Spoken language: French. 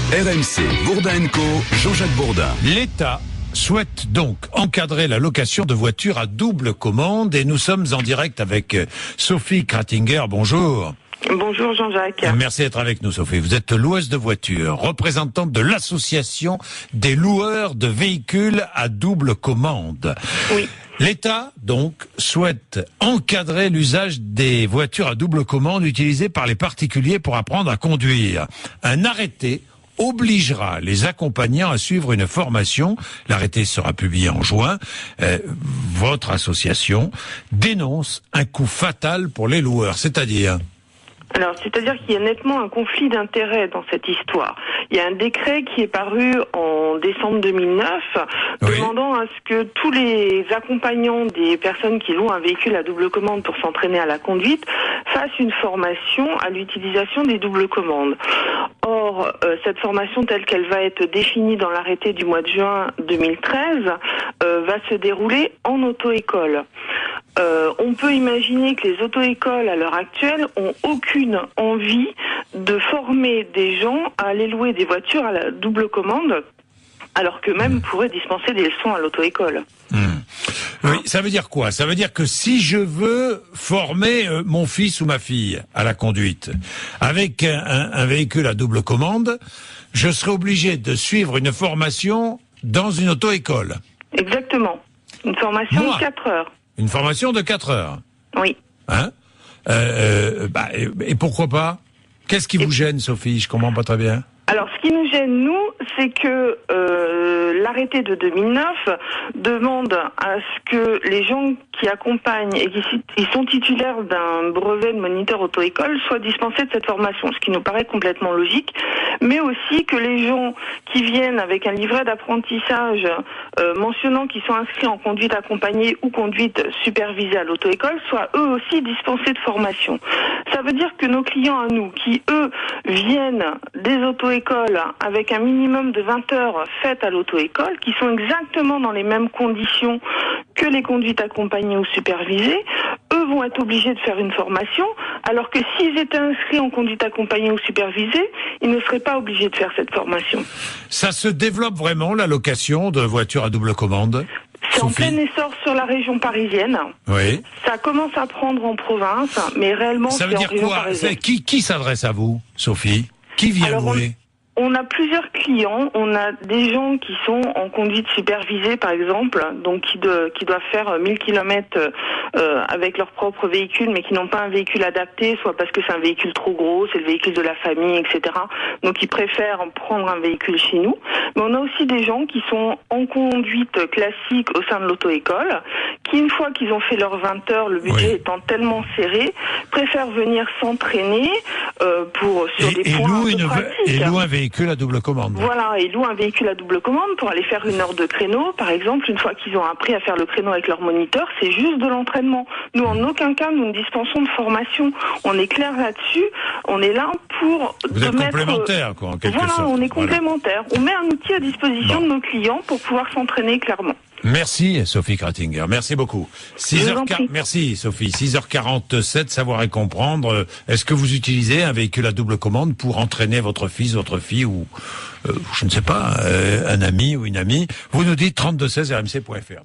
RMC, Bourdin & Co, Jean-Jacques Bourdin. L'État souhaite donc encadrer la location de voitures à double commande et nous sommes en direct avec Sophie Kratinger. Bonjour. Bonjour Jean-Jacques. Merci d'être avec nous Sophie. Vous êtes loueuse de voitures, représentante de l'association des loueurs de véhicules à double commande. Oui. L'État, donc, souhaite encadrer l'usage des voitures à double commande utilisées par les particuliers pour apprendre à conduire. Un arrêté obligera les accompagnants à suivre une formation. L'arrêté sera publié en juin. Votre association dénonce un coup fatal pour les loueurs, c'est-à-dire... Alors, c'est-à-dire qu'il y a nettement un conflit d'intérêts dans cette histoire. Il y a un décret qui est paru en décembre 2009, demandant à ce que tous les accompagnants des personnes qui louent un véhicule à double commande pour s'entraîner à la conduite fassent une formation à l'utilisation des doubles commandes. Or, cette formation telle qu'elle va être définie dans l'arrêté du mois de juin 2013 va se dérouler en auto-école. On peut imaginer que les auto-écoles à l'heure actuelle ont aucune envie de former des gens à aller louer des voitures à la double commande, alors qu'eux-mêmes pourraient dispenser des leçons à l'auto-école. Oui, ça veut dire quoi? Ça veut dire que si je veux former mon fils ou ma fille à la conduite avec un véhicule à double commande, je serai obligé de suivre une formation dans une auto-école. Exactement. Une formation de 4 heures. Une formation de 4 heures. Oui. Hein? Et pourquoi pas? Qu'est-ce qui vous gêne, Sophie? Je comprends pas très bien. Alors, ce qui nous gêne, nous, c'est que l'arrêté de 2009 demande à ce que les gens qui accompagnent et qui sont titulaires d'un brevet de moniteur auto-école soient dispensés de cette formation, ce qui nous paraît complètement logique, mais aussi que les gens qui viennent avec un livret d'apprentissage mentionnant qu'ils sont inscrits en conduite accompagnée ou conduite supervisée à l'auto-école soient eux aussi dispensés de formation. Ça veut dire que nos clients à nous, qui eux viennent des auto-écoles avec un minimum de 20 heures faites à l'auto-école, qui sont exactement dans les mêmes conditions que les conduites accompagnées ou supervisées, eux vont être obligés de faire une formation, alors que s'ils étaient inscrits en conduite accompagnée ou supervisée, ils ne seraient pas obligés de faire cette formation. Ça se développe vraiment, la location de voitures à double commande? C'est en plein essor sur la région parisienne. Oui. Ça commence à prendre en province, mais réellement ça veut c'est dire en région quoi? parisienne. Qui s'adresse à vous, Sophie? Qui vient louer? On a plusieurs clients. On a des gens qui sont en conduite supervisée, par exemple, donc qui doivent faire 1000 km avec leur propre véhicule, mais qui n'ont pas un véhicule adapté, soit parce que c'est un véhicule trop gros, c'est le véhicule de la famille, etc. Donc ils préfèrent prendre un véhicule chez nous. Mais on a aussi des gens qui sont en conduite classique au sein de l'auto-école, qui une fois qu'ils ont fait leurs 20 heures, le budget étant tellement serré, préfèrent venir s'entraîner sur des points un peu pratiques. Et louent un véhicule à double commande. Voilà, ils louent un véhicule à double commande pour aller faire 1 heure de créneau. Par exemple, une fois qu'ils ont appris à faire le créneau avec leur moniteur, c'est juste de l'entraînement. Nous, en aucun cas, nous ne dispensons de formation. On est clair là-dessus. On est là pour... Vous êtes complémentaire, quoi, en quelque sorte. Voilà, on est complémentaire. On met un outil à disposition de nos clients pour pouvoir s'entraîner clairement. Merci Sophie Kratinger, merci beaucoup. Merci Sophie. 6h47, savoir et comprendre. Est-ce que vous utilisez un véhicule à double commande pour entraîner votre fils, votre fille ou je ne sais pas, un ami ou une amie? Vous nous dites 3216 rmc.fr.